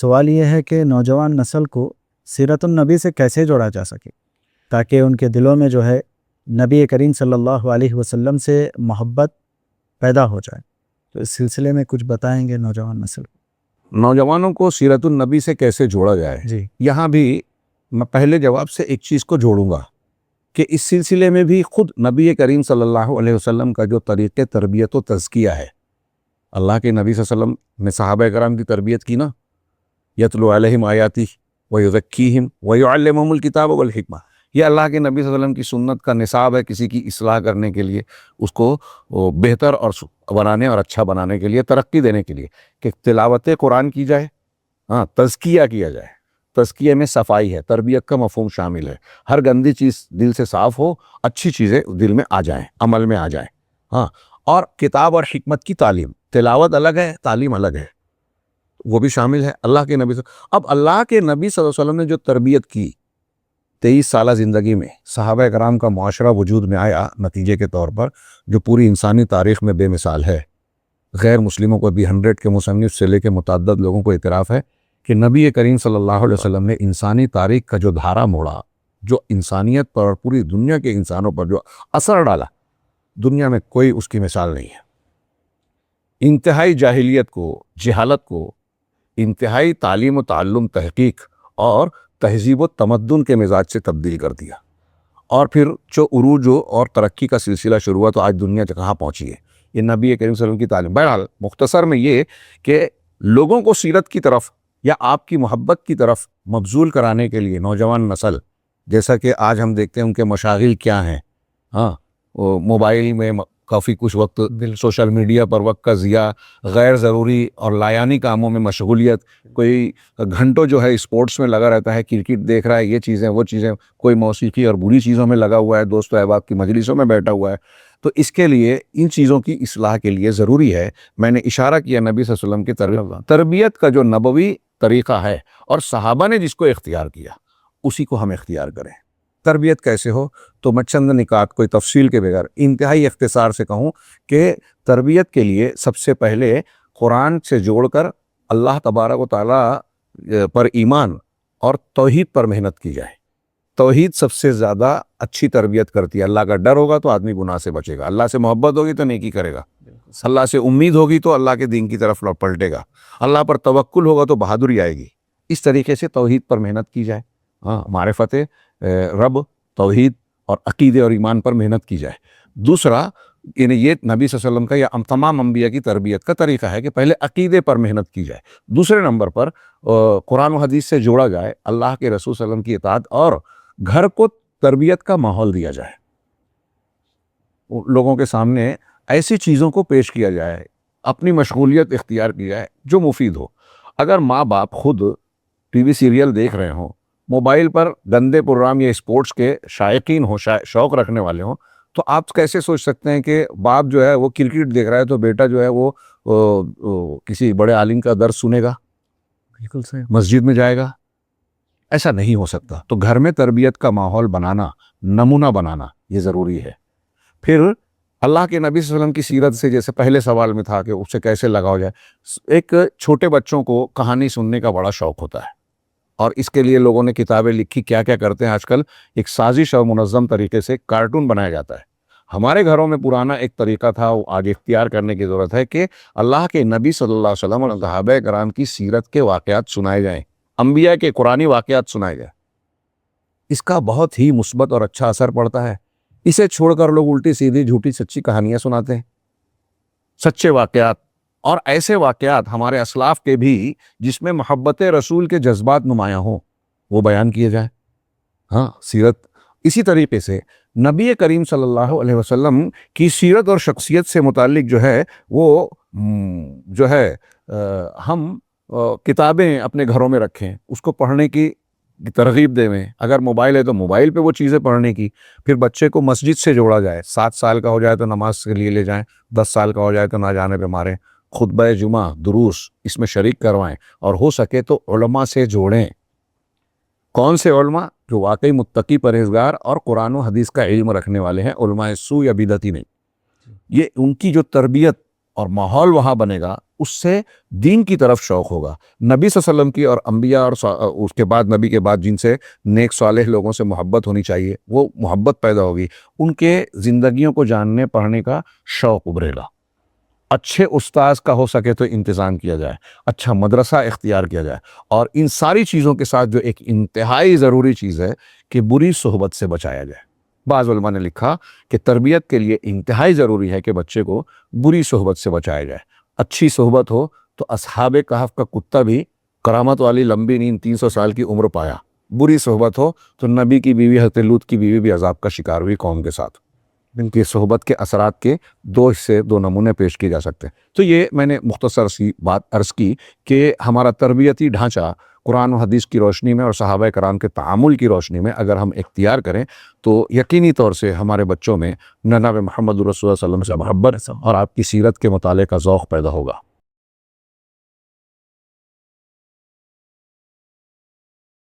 سوال یہ ہے کہ نوجوان نسل کو سیرت النبی سے کیسے جوڑا جا سکے تاکہ ان کے دلوں میں جو ہے نبی کریم صلی اللہ علیہ وسلم سے محبت پیدا ہو جائے. تو اس سلسلے میں کچھ بتائیں گے نوجوان نسل کو؟ نوجوانوں کو سیرت النبی سے کیسے جوڑا جائے؟ جی یہاں بھی میں پہلے جواب سے ایک چیز کو جوڑوں گا کہ اس سلسلے میں بھی خود نبی کریم صلی اللہ علیہ وسلم کا جو طریقے تربیت و تزکیہ ہے، اللہ کے نبی صلی اللہ علیہ وسلم نے صحابہ کرام کی تربیت کی نا، یتلو علیہم آیاتی ویزکیہم ویعلمہم الکتاب والحکمہ. یہ اللہ کے نبی صلی اللہ علیہ وسلم کی سنت کا نصاب ہے کسی کی اصلاح کرنے کے لیے، اس کو بہتر اور بنانے اور اچھا بنانے کے لیے، ترقی دینے کے لیے کہ تلاوت قرآن کی جائے، تزکیہ کیا جائے. تزکیہ میں صفائی ہے، تربیت کا مفہوم شامل ہے. ہر گندی چیز دل سے صاف ہو، اچھی چیزیں دل میں آ جائیں، عمل میں آ جائیں. اور کتاب اور حکمت کی تعلیم، تلاوت الگ ہے، تعلیم الگ ہے، وہ بھی شامل ہے. اللہ کے نبی اب اللہ کے نبی صلی اللہ علیہ وسلم نے جو تربیت کی 23 سالہ زندگی میں، صحابہ کرام کا معاشرہ وجود میں آیا نتیجے کے طور پر، جو پوری انسانی تاریخ میں بے مثال ہے. غیر مسلموں کو بھی 100 کے مصنف سے لے کے متعدد لوگوں کو اعتراف ہے کہ نبی کریم صلی اللہ علیہ وسلم نے انسانی تاریخ کا جو دھارا موڑا، جو انسانیت پر اور پوری دنیا کے انسانوں پر جو اثر ڈالا، دنیا میں کوئی اس کی مثال نہیں ہے. انتہائی جاہلیت کو، جہالت کو انتہائی تعلیم و تعلم، تحقیق اور تہذیب و تمدن کے مزاج سے تبدیل کر دیا، اور پھر جو عروج اور ترقی کا سلسلہ شروع ہوا تو آج دنیا کہاں پہنچی ہے، یہ نبی کریم صلی اللہ علیہ وسلم کی تعلیم. بہرحال مختصر میں یہ کہ لوگوں کو سیرت کی طرف یا آپ کی محبت کی طرف مبذول کرانے کے لیے نوجوان نسل، جیسا کہ آج ہم دیکھتے ہیں ان کے مشاغل کیا ہیں، وہ موبائل میں کافی کچھ وقت، سوشل میڈیا پر وقت کا ضیاع، غیر ضروری اور لایانی کاموں میں مشغولیت، کوئی گھنٹوں جو ہے اسپورٹس میں لگا رہتا ہے، کرکٹ دیکھ رہا ہے، یہ چیزیں وہ چیزیں، کوئی موسیقی اور بری چیزوں میں لگا ہوا ہے، دوست و احباب کی مجلسوں میں بیٹھا ہوا ہے. تو اس کے لیے ان چیزوں کی اصلاح کے لیے ضروری ہے، میں نے اشارہ کیا نبی صلی اللہ علیہ وسلم کی تربیت کا جو نبوی طریقہ ہے اور صحابہ نے جس کو اختیار کیا اسی کو ہم اختیار کریں. تربیت کیسے ہو تو میں چند نکات کوئی تفصیل کے بغیر انتہائی اختصار سے کہوں کہ تربیت کے لیے سب سے پہلے قرآن سے جوڑ کر اللہ تبارک و تعالیٰ پر ایمان اور توحید پر محنت کی جائے. توحید سب سے زیادہ اچھی تربیت کرتی ہے. اللہ کا ڈر ہوگا تو آدمی گناہ سے بچے گا، اللہ سے محبت ہوگی تو نیکی کرے گا، اللہ سے امید ہوگی تو اللہ کے دین کی طرف پلٹے گا، اللہ پر توکل ہوگا تو بہادری آئے گی. اس طریقے سے توحید پر محنت کی جائے، معرفت رب، توحید اور عقیدے اور ایمان پر محنت کی جائے. دوسرا یعنی یہ نبی صلی اللہ علیہ وسلم کا یا تمام انبیاء کی تربیت کا طریقہ ہے کہ پہلے عقیدے پر محنت کی جائے. دوسرے نمبر پر قرآن و حدیث سے جوڑا جائے، اللہ کے رسول صلی اللہ علیہ وسلم کی اطاعت، اور گھر کو تربیت کا ماحول دیا جائے. لوگوں کے سامنے ایسی چیزوں کو پیش کیا جائے، اپنی مشغولیت اختیار کی جائے جو مفید ہو. اگر ماں باپ خود ٹی وی سیریل دیکھ رہے ہوں، موبائل پر گندے پروگرام یا اسپورٹس کے شائقین ہوں، شوق رکھنے والے ہوں، تو آپ کیسے سوچ سکتے ہیں کہ باپ جو ہے وہ کرکٹ دیکھ رہا ہے تو بیٹا جو ہے وہ کسی بڑے عالم کا درس سنے گا، بالکل صحیح، مسجد میں جائے گا؟ ایسا نہیں ہو سکتا. تو گھر میں تربیت کا ماحول بنانا، نمونہ بنانا یہ ضروری ہے. پھر اللہ کے نبی صلی اللہ علیہ وسلم کی سیرت سے، جیسے پہلے سوال میں تھا کہ اس سے کیسے لگاؤ جائے، ایک چھوٹے بچوں کو کہانی سننے کا بڑا شوق ہوتا ہے، اور اس کے لیے لوگوں نے کتابیں لکھی. کیا کیا کرتے ہیں آج کل، ایک سازش اور منظم طریقے سے کارٹون بنایا جاتا ہے. ہمارے گھروں میں پرانا ایک طریقہ تھا، وہ آج اختیار کرنے کی ضرورت ہے کہ اللہ کے نبی صلی اللہ علیہ وسلم اور صحابہ کرام کی سیرت کے واقعات سنائے جائیں، انبیاء کے قرآنی واقعات سنائے جائیں. اس کا بہت ہی مثبت اور اچھا اثر پڑتا ہے. اسے چھوڑ کر لوگ الٹی سیدھی جھوٹی سچی کہانیاں سناتے ہیں. سچے واقعات اور ایسے واقعات ہمارے اسلاف کے بھی جس میں محبت رسول کے جذبات نمایاں ہوں وہ بیان کیے جائیں. سیرت اسی طریقے سے نبی کریم صلی اللہ علیہ وسلم کی سیرت اور شخصیت سے متعلق جو ہے وہ جو ہے ہم کتابیں اپنے گھروں میں رکھیں، اس کو پڑھنے کی ترغیب دیں. اگر موبائل ہے تو موبائل پہ وہ چیزیں پڑھنے کی. پھر بچے کو مسجد سے جوڑا جائے، 7 سال کا ہو جائے تو نماز کے لیے لے جائیں، 10 سال کا ہو جائے تو نہ جانے پہ ماریں. خطبہ جمعہ، دروس اس میں شریک کروائیں، اور ہو سکے تو علماء سے جوڑیں. کون سے علماء؟ جو واقعی متقی، پرہیزگار اور قرآن و حدیث کا علم رکھنے والے ہیں، علماء سو یا بدعتی نہیں. یہ ان کی جو تربیت اور ماحول وہاں بنے گا، اس سے دین کی طرف شوق ہوگا، نبی صلی اللہ علیہ وسلم کی اور انبیاء اور اس کے بعد نبی کے بعد جن سے نیک صالح لوگوں سے محبت ہونی چاہیے، وہ محبت پیدا ہوگی، ان کے زندگیوں کو جاننے پڑھنے کا شوق ابھرے گا۔ اچھے استاذ کا ہو سکے تو انتظام کیا جائے، اچھا مدرسہ اختیار کیا جائے، اور ان ساری چیزوں کے ساتھ جو ایک انتہائی ضروری چیز ہے کہ بری صحبت سے بچایا جائے۔ بعض علماء نے لکھا کہ تربیت کے لیے انتہائی ضروری ہے کہ بچے کو بری صحبت سے بچایا جائے۔ اچھی صحبت ہو تو اصحاب کہف کا کتا بھی کرامت والی لمبی نیند 300 سال کی عمر پایا، بری صحبت ہو تو نبی کی بیوی حضرت لوط کی بیوی بھی عذاب کا شکار ہوئی قوم کے ساتھ۔ ان کی صحبت کے اثرات کے دو حصے، دو نمونے پیش کیے جا سکتے ہیں۔ تو یہ میں نے مختصر سی بات عرض کی کہ ہمارا تربیتی ڈھانچہ قرآن و حدیث کی روشنی میں اور صحابہ کرام کے تعامل کی روشنی میں اگر ہم اختیار کریں تو یقینی طور سے ہمارے بچوں میں جناب محمد رسول اللہ صلی اللہ علیہ وسلم سے محبت اور آپ کی سیرت کے مطالعے کا ذوق پیدا ہوگا۔